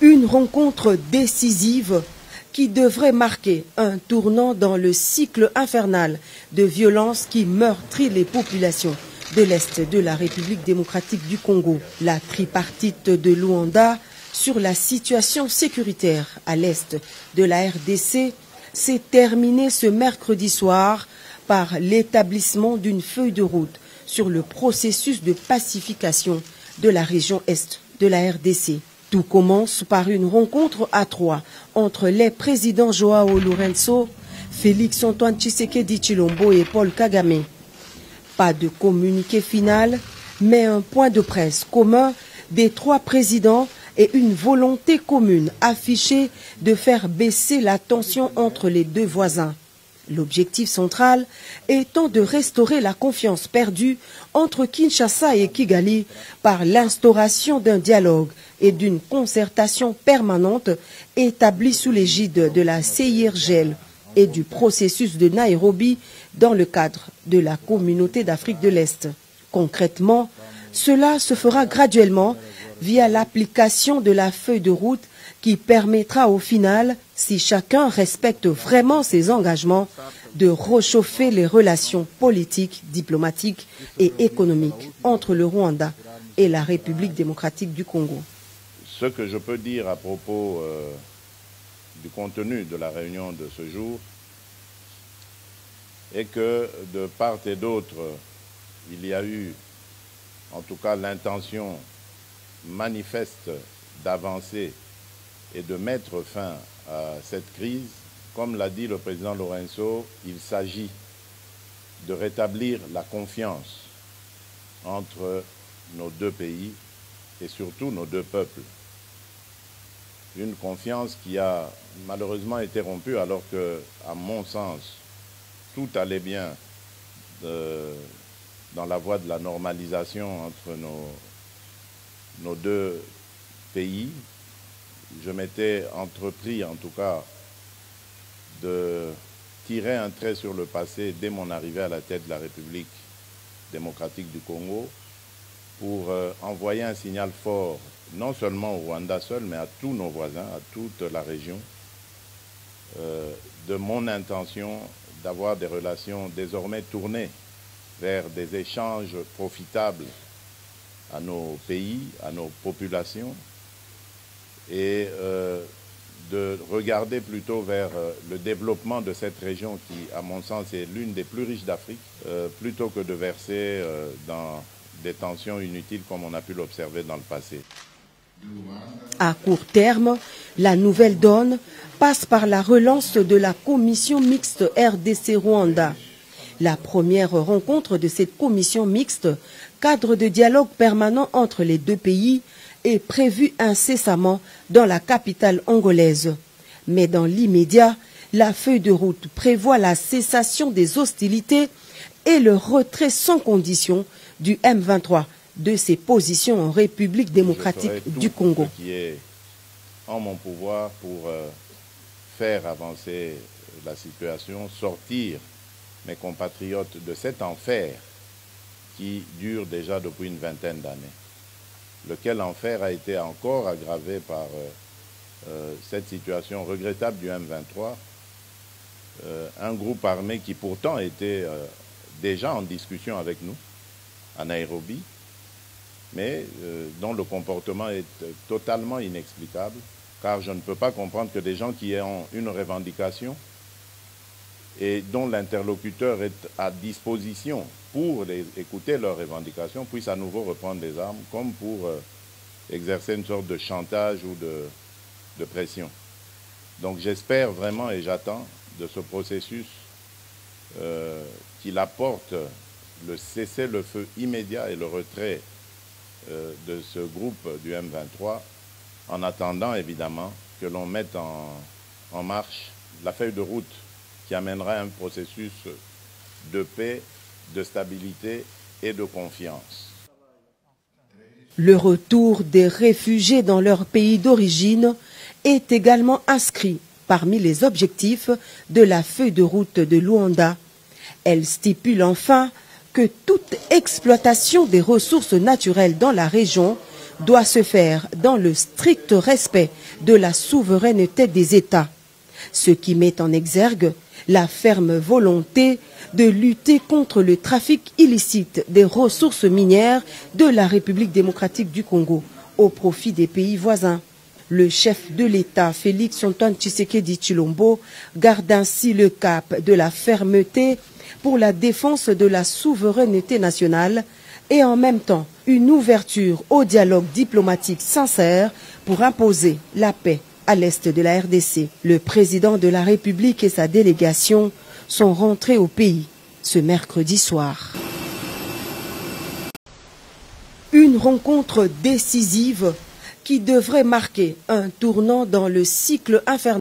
Une rencontre décisive qui devrait marquer un tournant dans le cycle infernal de violence qui meurtrit les populations de l'Est de la République démocratique du Congo. La tripartite de Luanda sur la situation sécuritaire à l'Est de la RDC s'est terminée ce mercredi soir par l'établissement d'une feuille de route sur le processus de pacification de la région Est de la RDC. Tout commence par une rencontre à trois entre les présidents Joao Lourenço, Félix Antoine Tshisekedi Tshilombo et Paul Kagame. Pas de communiqué final, mais un point de presse commun des trois présidents et une volonté commune affichée de faire baisser la tension entre les deux voisins. L'objectif central étant de restaurer la confiance perdue entre Kinshasa et Kigali par l'instauration d'un dialogue et d'une concertation permanente établie sous l'égide de la CIRGL et du processus de Nairobi dans le cadre de la communauté d'Afrique de l'Est. Concrètement, cela se fera graduellement via l'application de la feuille de route qui permettra au final, si chacun respecte vraiment ses engagements, de réchauffer les relations politiques, diplomatiques et économiques entre le Rwanda et la République démocratique du Congo. Ce que je peux dire à propos du contenu de la réunion de ce jour est que de part et d'autre, il y a eu en tout cas l'intention manifeste d'avancer et de mettre fin à cette crise. Comme l'a dit le président Lourenço, il s'agit de rétablir la confiance entre nos deux pays et surtout nos deux peuples. Une confiance qui a malheureusement été rompue alors que, à mon sens, tout allait bien dans la voie de la normalisation entre nos deux pays. Je m'étais entrepris, en tout cas, de tirer un trait sur le passé dès mon arrivée à la tête de la République démocratique du Congo pour envoyer un signal fort, non seulement au Rwanda seul, mais à tous nos voisins, à toute la région, de mon intention d'avoir des relations désormais tournées vers des échanges profitables à nos pays, à nos populations, et de regarder plutôt vers le développement de cette région qui, à mon sens, est l'une des plus riches d'Afrique, plutôt que de verser dans des tensions inutiles comme on a pu l'observer dans le passé. À court terme, la nouvelle donne passe par la relance de la commission mixte RDC-Rwanda. La première rencontre de cette commission mixte, cadre de dialogue permanent entre les deux pays, est prévue incessamment dans la capitale angolaise. Mais dans l'immédiat, la feuille de route prévoit la cessation des hostilités et le retrait sans condition du M23 de ses positions en République démocratique du Congo. Ce qui est en mon pouvoir pour faire avancer la situation, sortir mes compatriotes de cet enfer qui dure déjà depuis une vingtaine d'années. Lequel enfer a été encore aggravé par cette situation regrettable du M23, un groupe armé qui pourtant était déjà en discussion avec nous à Nairobi, mais dont le comportement est totalement inexplicable, car je ne peux pas comprendre que des gens qui ont une revendication et dont l'interlocuteur est à disposition pour écouter leurs revendications puissent à nouveau reprendre des armes, comme pour exercer une sorte de chantage ou de pression. Donc j'espère vraiment et j'attends de ce processus qu'il apporte le cessez-le-feu immédiat et le retrait de ce groupe du M23, en attendant évidemment que l'on mette en marche la feuille de route qui amènera un processus de paix, de stabilité et de confiance. Le retour des réfugiés dans leur pays d'origine est également inscrit parmi les objectifs de la feuille de route de Luanda. Elle stipule enfin que toute exploitation des ressources naturelles dans la région doit se faire dans le strict respect de la souveraineté des États, ce qui met en exergue la ferme volonté de lutter contre le trafic illicite des ressources minières de la République démocratique du Congo au profit des pays voisins. Le chef de l'État, Félix Antoine Tshisekedi Tshilombo, garde ainsi le cap de la fermeté pour la défense de la souveraineté nationale et en même temps une ouverture au dialogue diplomatique sincère pour imposer la paix à l'est de la RDC. Le président de la République et sa délégation sont rentrés au pays ce mercredi soir. Une rencontre décisive qui devrait marquer un tournant dans le cycle infernal